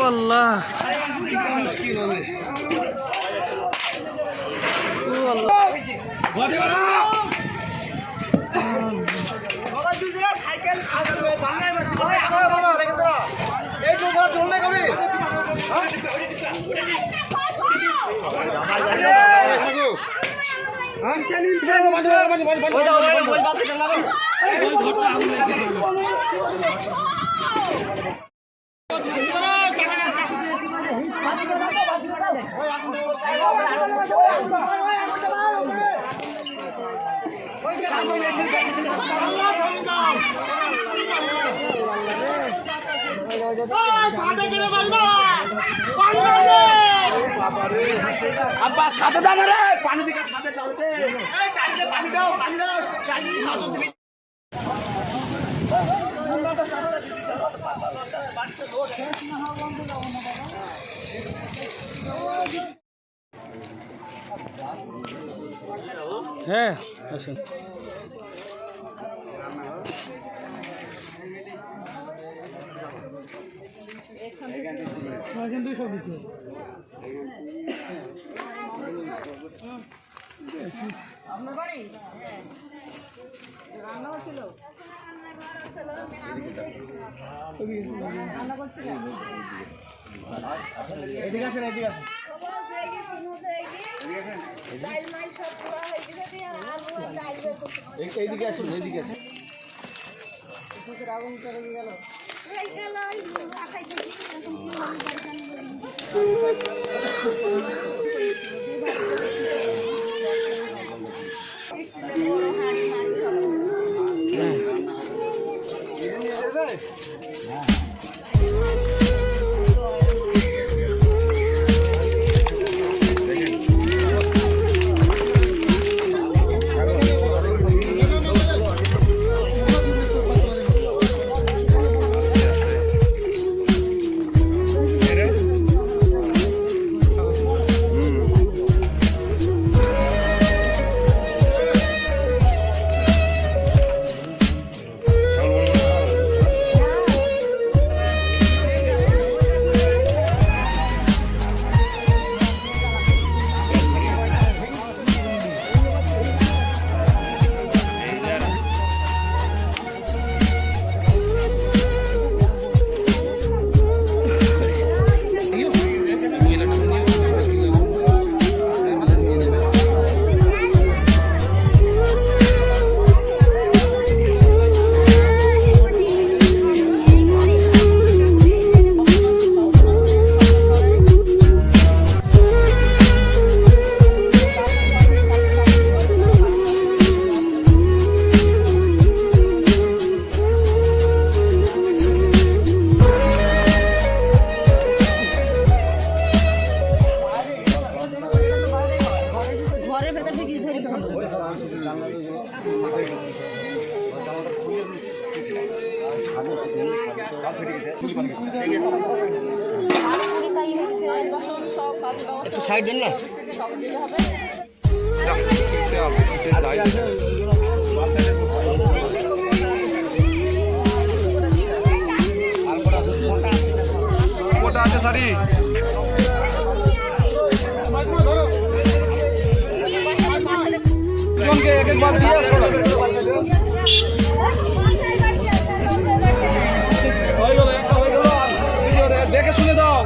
আল্লাহ ও আল্লাহ আব্বা ছাদে দাও রে পানি দিকে ছাদে টালতে এই চাইলে পানি দাও চাইলে মাছ দিবি হ্যাঁ আসুন আপনার বাড়ি রান্না হচ্ছিল রান্না করছিল এদিকে আসেন এদিকে আসেন এইদিকে আসুন এইদিকে আসুন আগুন করে গেল সাইড দেন না কোটা আছে সারি জনকে এক এক বাল দিয়ে দেখে শুনে দাও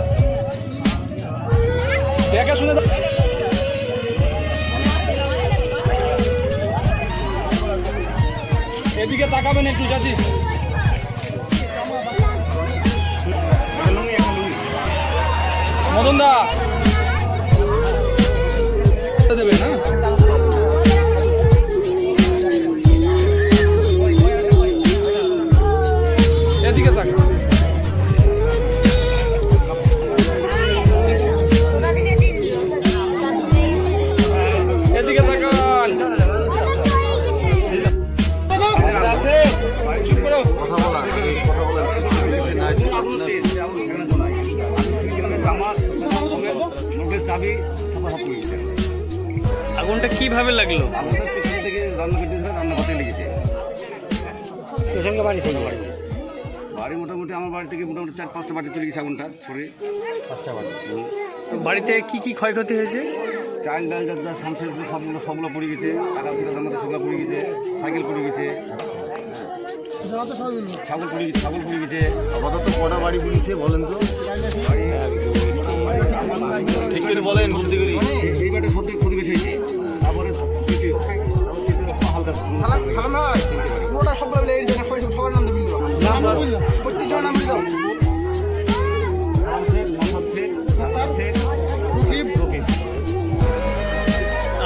দেখে শুনে দাও এদিকে তাকাবেন একটু চাচি মদন দা দেবে না এদিকে তাকা এদিকে তাকান চুপ করো কথা বলা আগুনটা কিভাবে লাগলো? রান্না করতে লেগেছে সঙ্গে বাড়ি থেকে বাড়ি মোটামুটি আমার বাড়ি থেকে মোটামুটি 4-5টা বাড়ি চলে গেছে আগুনটা ছড়ে 5টা বাড়ি। তো বাড়িতে কি কি ক্ষয়ক্ষতি হয়েছে? চাল ডাল যা সামসের সবগুলো পড়ে গেছে, টাকা ছিল আমাদের সবগুলো পড়ে গেছে, সাইকেল পড়ে গেছে, ছাগল পড়ে গেছে। আপাতত কটা বাড়ি পুড়িয়েছে বলেন তো? ঠিক করে বলেন, বলতে করি এই বাড়িটা সব থেকে ক্ষতি বেশি হয়েছে। তারপরে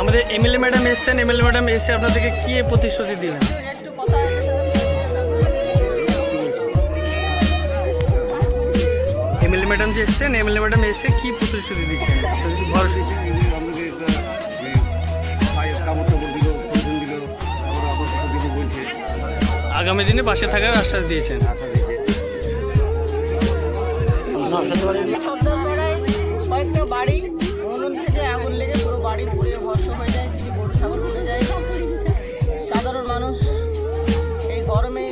আমাদের এমএলএ ম্যাডাম এসছেন, এমএলএ ম্যাডাম এসে আপনাদেরকে কি প্রতিশ্রুতি দিলেন? এমএলএ ম্যাডাম যে এসছেন, এমএলএ ম্যাডাম এসে কি প্রতিশ্রুতি দিচ্ছেন? ভরসা আগামী দিনে পাশে থাকার আশ্বাস দিয়েছেন। কয়েকটা বাড়ি উনুন থেকে আগুন লেগে পুরো বাড়ি পুড়ে ভস্ম হয়ে যায়, কিছু গরু ছাগল পুড়ে যায়। সাধারণ মানুষ এই গরমে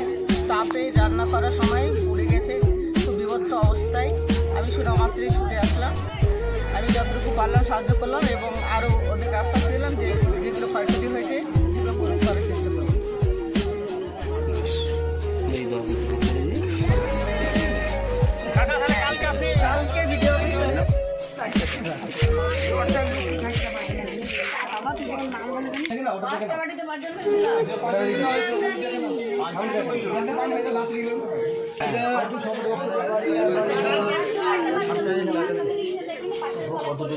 তাপে রান্না করার সময় পুড়ে গেছে, খুব বিভৎস অবস্থায়। আমি শোনা মাত্রই ছুটে আসলাম, আমি যতটুকু পারলাম সাহায্য করলাম এবং আরও ওদের আশ্বাস দিলাম যে যেগুলো ক্ষয়ক্ষতি হয়েছে সেগুলো পূরণ করার চেষ্টা করব। কালকে ভিডিও কত